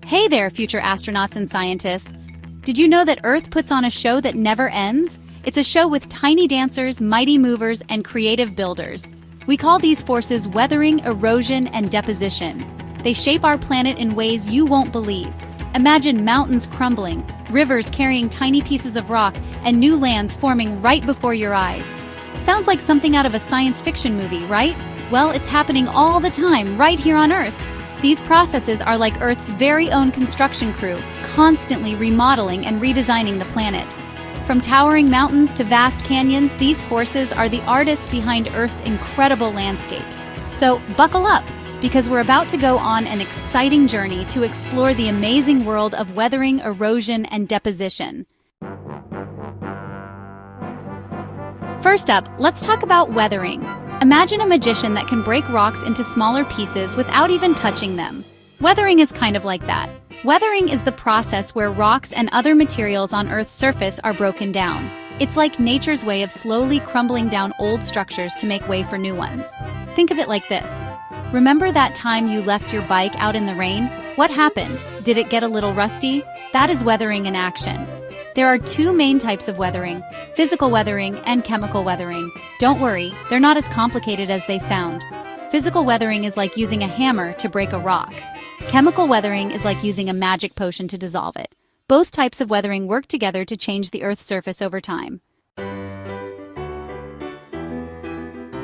Hey there, future astronauts and scientists! Did you know that Earth puts on a show that never ends? It's a show with tiny dancers, mighty movers, and creative builders. We call these forces weathering, erosion, and deposition. They shape our planet in ways you won't believe. Imagine mountains crumbling, rivers carrying tiny pieces of rock, and new lands forming right before your eyes. Sounds like something out of a science fiction movie, right? Well, it's happening all the time, right here on Earth. These processes are like Earth's very own construction crew, constantly remodeling and redesigning the planet. From towering mountains to vast canyons, these forces are the artists behind Earth's incredible landscapes. So buckle up, because we're about to go on an exciting journey to explore the amazing world of weathering, erosion, and deposition. First up, let's talk about weathering. Imagine a magician that can break rocks into smaller pieces without even touching them. Weathering is kind of like that. Weathering is the process where rocks and other materials on Earth's surface are broken down. It's like nature's way of slowly crumbling down old structures to make way for new ones. Think of it like this. Remember that time you left your bike out in the rain? What happened? Did it get a little rusty? That is weathering in action. There are two main types of weathering, physical weathering and chemical weathering. Don't worry, they're not as complicated as they sound. Physical weathering is like using a hammer to break a rock. Chemical weathering is like using a magic potion to dissolve it. Both types of weathering work together to change the Earth's surface over time.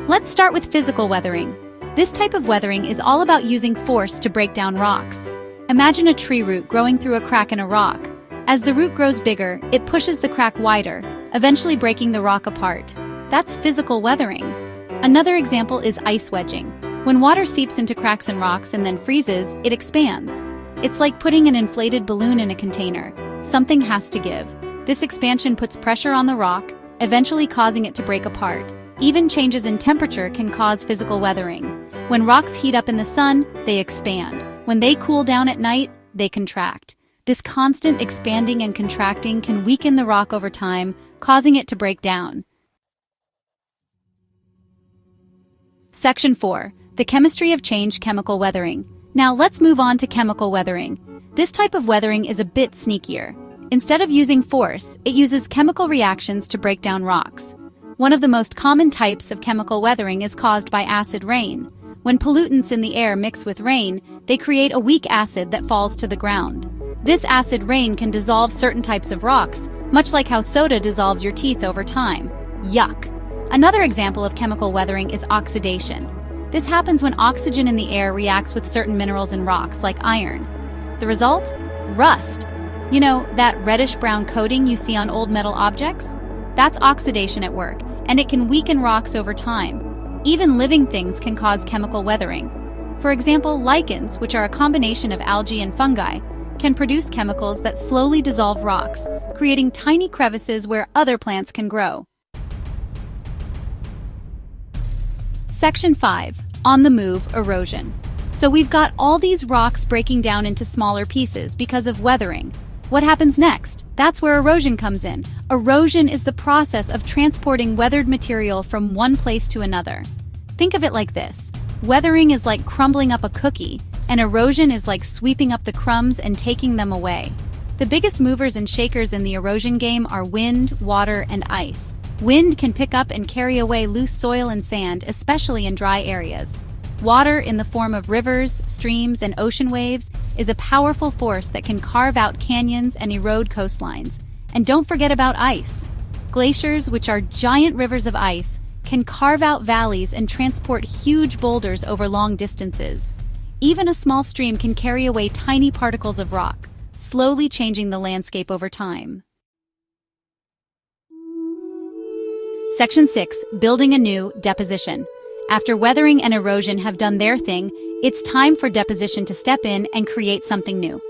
Let's start with physical weathering. This type of weathering is all about using force to break down rocks. Imagine a tree root growing through a crack in a rock. As the root grows bigger, it pushes the crack wider, eventually breaking the rock apart. That's physical weathering. Another example is ice wedging. When water seeps into cracks in rocks and then freezes, it expands. It's like putting an inflated balloon in a container. Something has to give. This expansion puts pressure on the rock, eventually causing it to break apart. Even changes in temperature can cause physical weathering. When rocks heat up in the sun, they expand. When they cool down at night, they contract. This constant expanding and contracting can weaken the rock over time, causing it to break down. Section 4. The chemistry of change, chemical weathering. Now let's move on to chemical weathering. This type of weathering is a bit sneakier. Instead of using force, it uses chemical reactions to break down rocks. One of the most common types of chemical weathering is caused by acid rain. When pollutants in the air mix with rain, they create a weak acid that falls to the ground. This acid rain can dissolve certain types of rocks, much like how soda dissolves your teeth over time. Yuck! Another example of chemical weathering is oxidation. This happens when oxygen in the air reacts with certain minerals in rocks, like iron. The result? Rust. You know, that reddish-brown coating you see on old metal objects? That's oxidation at work, and it can weaken rocks over time. Even living things can cause chemical weathering. For example, lichens, which are a combination of algae and fungi, can produce chemicals that slowly dissolve rocks, creating tiny crevices where other plants can grow. Section 5. On the move, erosion. So we've got all these rocks breaking down into smaller pieces because of weathering. What happens next? That's where erosion comes in. Erosion is the process of transporting weathered material from one place to another. Think of it like this. Weathering is like crumbling up a cookie, and erosion is like sweeping up the crumbs and taking them away. The biggest movers and shakers in the erosion game are wind, water, and ice. Wind can pick up and carry away loose soil and sand, especially in dry areas. Water, in the form of rivers, streams, and ocean waves, is a powerful force that can carve out canyons and erode coastlines. And don't forget about ice. Glaciers, which are giant rivers of ice, can carve out valleys and transport huge boulders over long distances. Even a small stream can carry away tiny particles of rock, slowly changing the landscape over time. Section 6. Building anew, deposition. After weathering and erosion have done their thing, it's time for deposition to step in and create something new.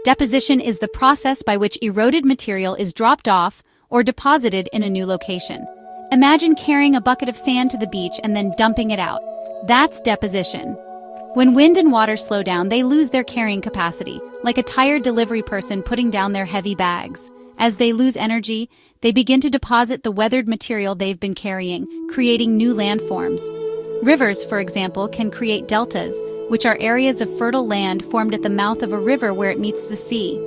Deposition is the process by which eroded material is dropped off or deposited in a new location. Imagine carrying a bucket of sand to the beach and then dumping it out. That's deposition. When wind and water slow down, they lose their carrying capacity, like a tired delivery person putting down their heavy bags. As they lose energy, they begin to deposit the weathered material they've been carrying, creating new landforms. Rivers, for example, can create deltas, which are areas of fertile land formed at the mouth of a river where it meets the sea.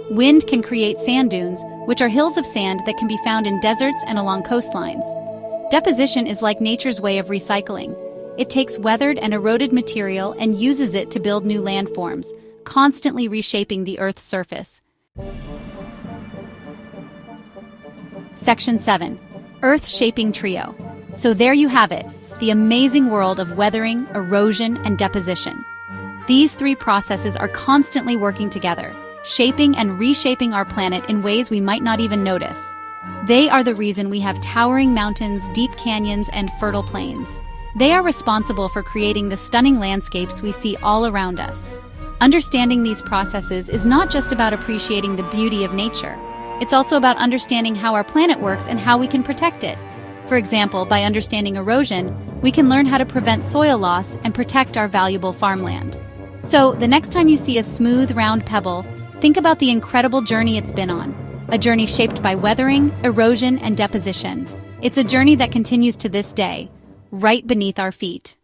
Wind can create sand dunes, which are hills of sand that can be found in deserts and along coastlines. Deposition is like nature's way of recycling. It takes weathered and eroded material and uses it to build new landforms, constantly reshaping the Earth's surface. Section 7. Earth-Shaping Trio. So there you have it, the amazing world of weathering, erosion, and deposition. These three processes are constantly working together, shaping and reshaping our planet in ways we might not even notice. They are the reason we have towering mountains, deep canyons, and fertile plains. They are responsible for creating the stunning landscapes we see all around us. Understanding these processes is not just about appreciating the beauty of nature. It's also about understanding how our planet works and how we can protect it. For example, by understanding erosion, we can learn how to prevent soil loss and protect our valuable farmland. So, the next time you see a smooth, round pebble, think about the incredible journey it's been on. A journey shaped by weathering, erosion, and deposition. It's a journey that continues to this day, right beneath our feet.